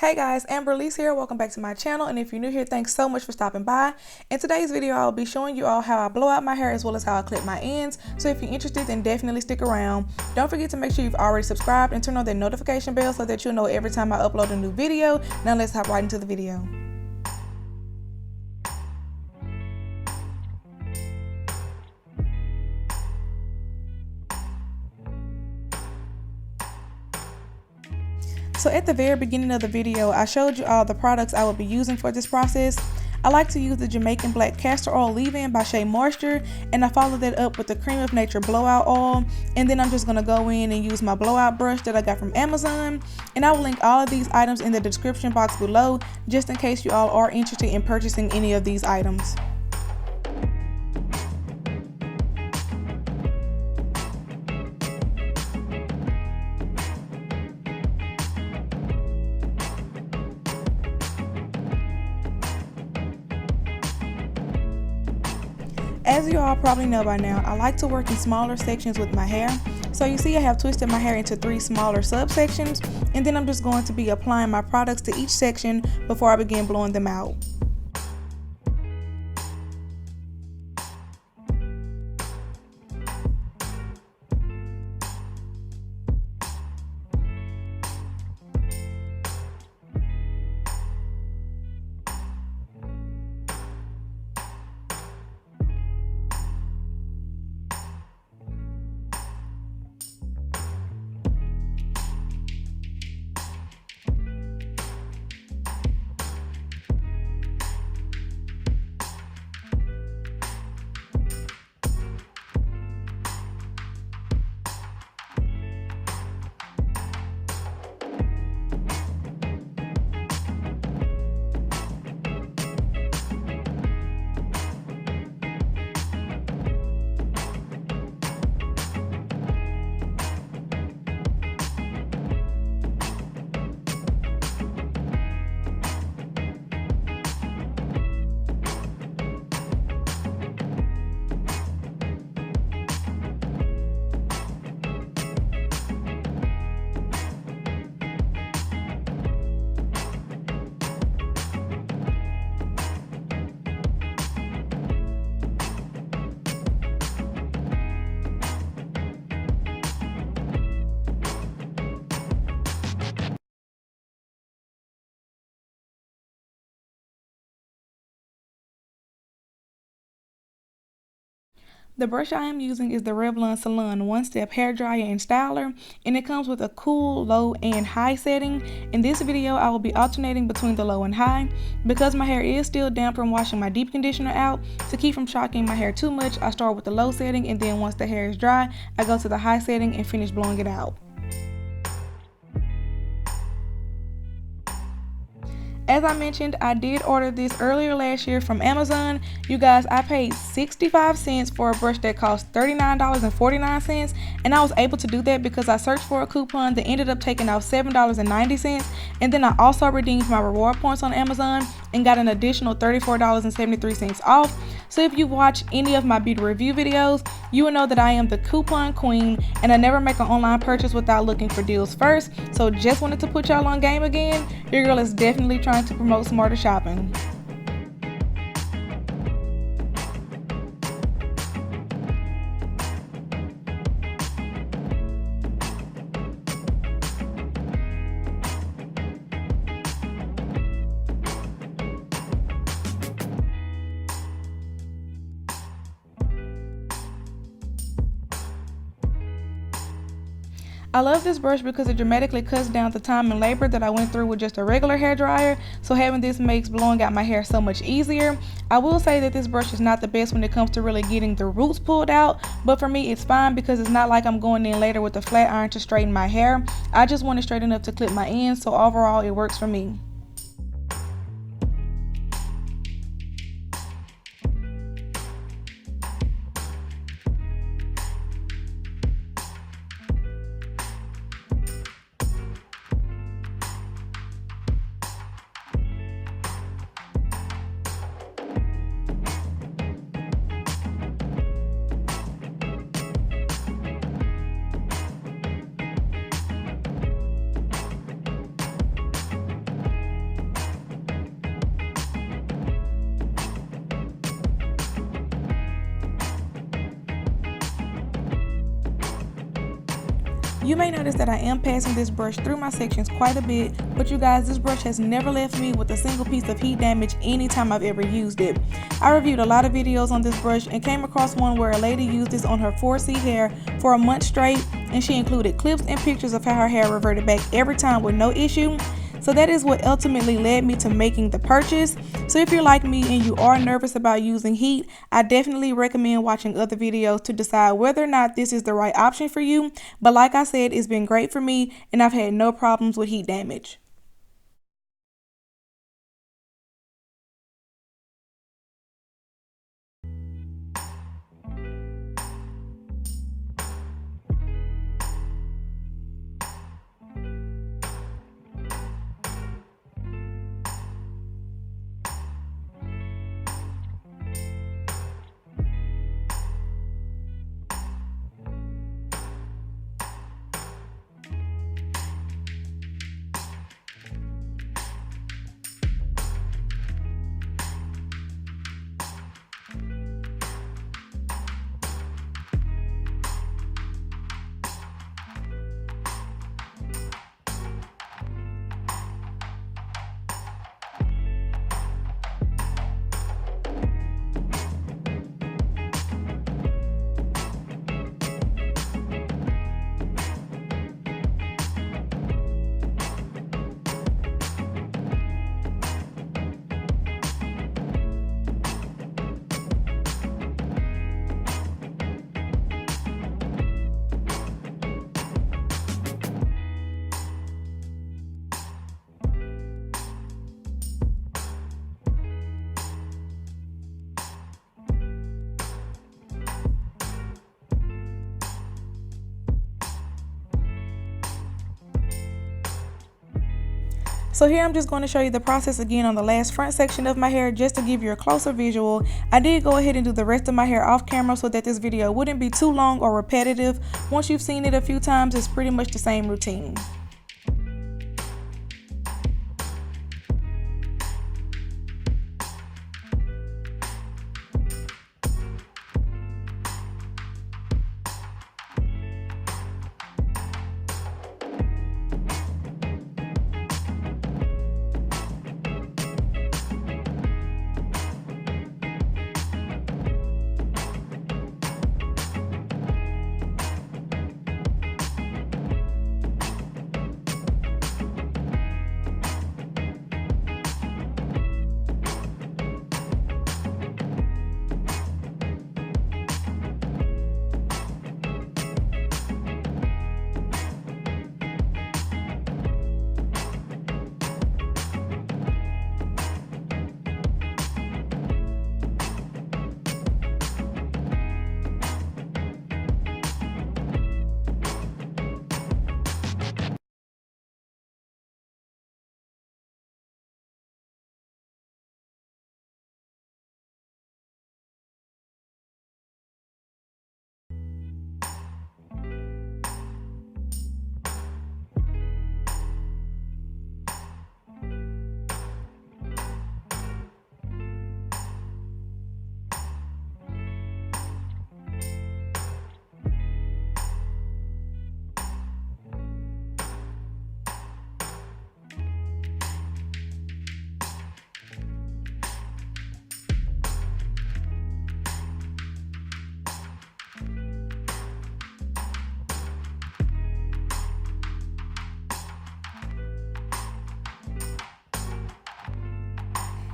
Hey guys, amberalycee here. Welcome back to my channel, and if you're new here, thanks so much for stopping by. In today's video, I'll be showing you all how I blow out my hair as well as how I clip my ends. So if you're interested, then definitely stick around. Don't forget to make sure you've already subscribed and turn on that notification bell so that you'll know every time I upload a new video. Now let's hop right into the video. So at the very beginning of the video, I showed you all the products I would be using for this process. I like to use the Jamaican Black Castor Oil Leave-In by Shea Moisture, and I follow that up with the Creme of Nature Blowout Oil, and then I'm just going to go in and use my blowout brush that I got from Amazon, and I will link all of these items in the description box below, just in case you all are interested in purchasing any of these items. As you all probably know by now, I like to work in smaller sections with my hair. So you see I have twisted my hair into 3 smaller subsections, and then I'm just going to be applying my products to each section before I begin blowing them out. The brush I am using is the Revlon Salon One-Step Hair Dryer and Styler, and it comes with a cool, low, and high setting. In this video, I will be alternating between the low and high. Because my hair is still damp from washing my deep conditioner out, to keep from shocking my hair too much, I start with the low setting, and then once the hair is dry, I go to the high setting and finish blowing it out. As I mentioned, I did order this earlier last year from Amazon. You guys, I paid 65 cents for a brush that cost $39.49, and I was able to do that because I searched for a coupon that ended up taking out $7.90, and then I also redeemed my reward points on Amazon and got an additional $34.73 off. So if you watch any of my beauty review videos, you will know that I am the coupon queen, and I never make an online purchase without looking for deals first. So just wanted to put y'all on game again. Your girl is definitely trying to promote smarter shopping. I love this brush because it dramatically cuts down the time and labor that I went through with just a regular hair dryer, so having this makes blowing out my hair so much easier. I will say that this brush is not the best when it comes to really getting the roots pulled out, but for me it's fine because it's not like I'm going in later with a flat iron to straighten my hair. I just want it straight enough to clip my ends, so overall it works for me. You may notice that I am passing this brush through my sections quite a bit, but you guys, this brush has never left me with a single piece of heat damage anytime I've ever used it. I reviewed a lot of videos on this brush and came across one where a lady used this on her 4C hair for a month straight, and she included clips and pictures of how her hair reverted back every time with no issue. So that is what ultimately led me to making the purchase. So if you're like me and you are nervous about using heat, I definitely recommend watching other videos to decide whether or not this is the right option for you. But like I said, it's been great for me and I've had no problems with heat damage. So here I'm just going to show you the process again on the last front section of my hair just to give you a closer visual. I did go ahead and do the rest of my hair off camera so that this video wouldn't be too long or repetitive. Once you've seen it a few times, it's pretty much the same routine.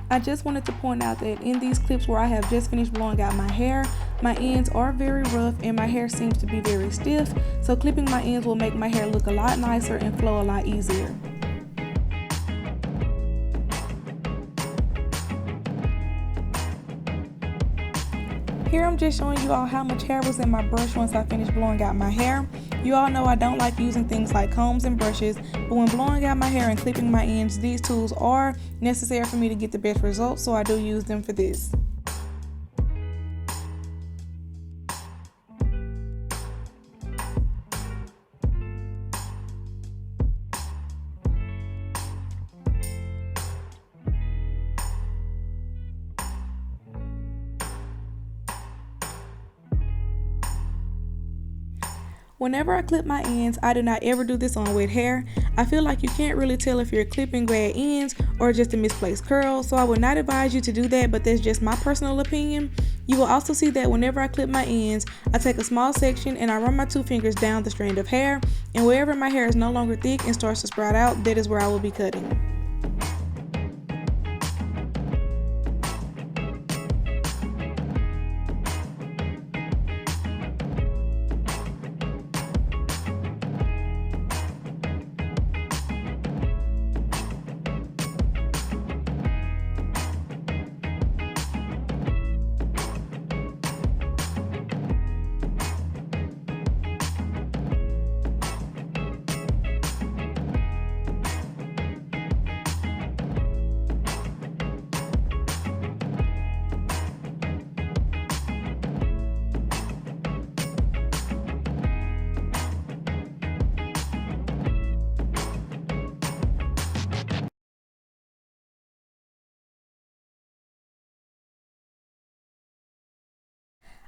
I just wanted to point out that in these clips where I have just finished blowing out my hair, my ends are very rough and my hair seems to be very stiff, so clipping my ends will make my hair look a lot nicer and flow a lot easier. Here I'm just showing you all how much hair was in my brush once I finished blowing out my hair. You all know I don't like using things like combs and brushes, but when blowing out my hair and clipping my ends, these tools are necessary for me to get the best results, so I do use them for this. Whenever I clip my ends, I do not ever do this on wet hair. I feel like you can't really tell if you're clipping bad ends or just a misplaced curl, so I would not advise you to do that, but that's just my personal opinion. You will also see that whenever I clip my ends, I take a small section and I run my 2 fingers down the strand of hair, and wherever my hair is no longer thick and starts to sprout out, that is where I will be cutting.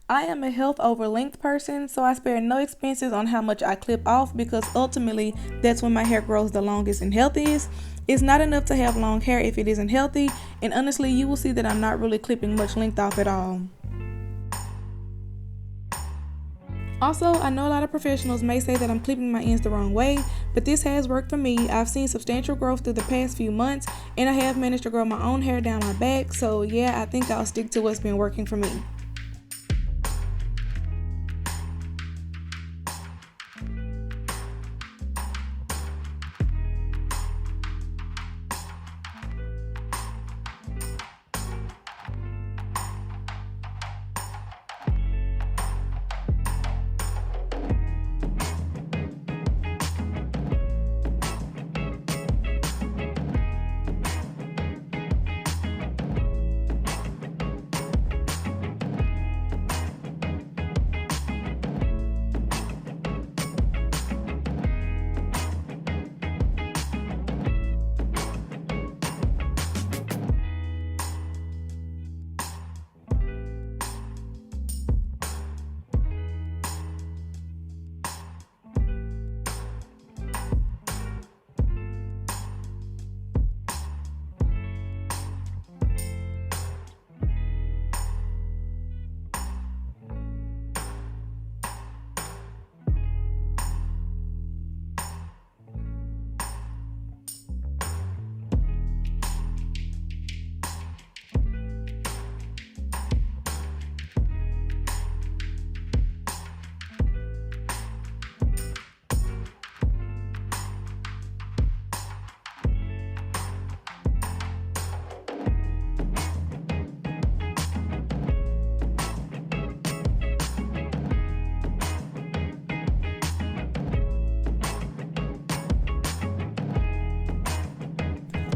I am a health over length person, so I spare no expenses on how much I clip off because ultimately that's when my hair grows the longest and healthiest. It's not enough to have long hair if it isn't healthy, and honestly you will see that I'm not really clipping much length off at all. Also, I know a lot of professionals may say that I'm clipping my ends the wrong way, but this has worked for me. I've seen substantial growth through the past few months, and I have managed to grow my own hair down my back, so yeah, I think I'll stick to what's been working for me.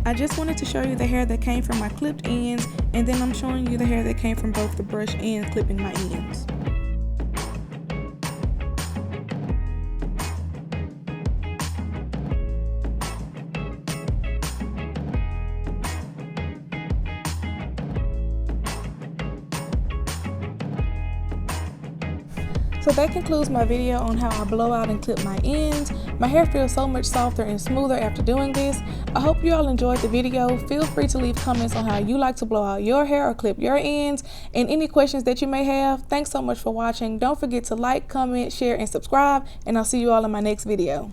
I just wanted to show you the hair that came from my clipped ends, and then I'm showing you the hair that came from both the brush and clipping my ends. So that concludes my video on how I blow out and clip my ends. My hair feels so much softer and smoother after doing this. I hope you all enjoyed the video. Feel free to leave comments on how you like to blow out your hair or clip your ends, and any questions that you may have. Thanks so much for watching. Don't forget to like, comment, share, and subscribe, and I'll see you all in my next video.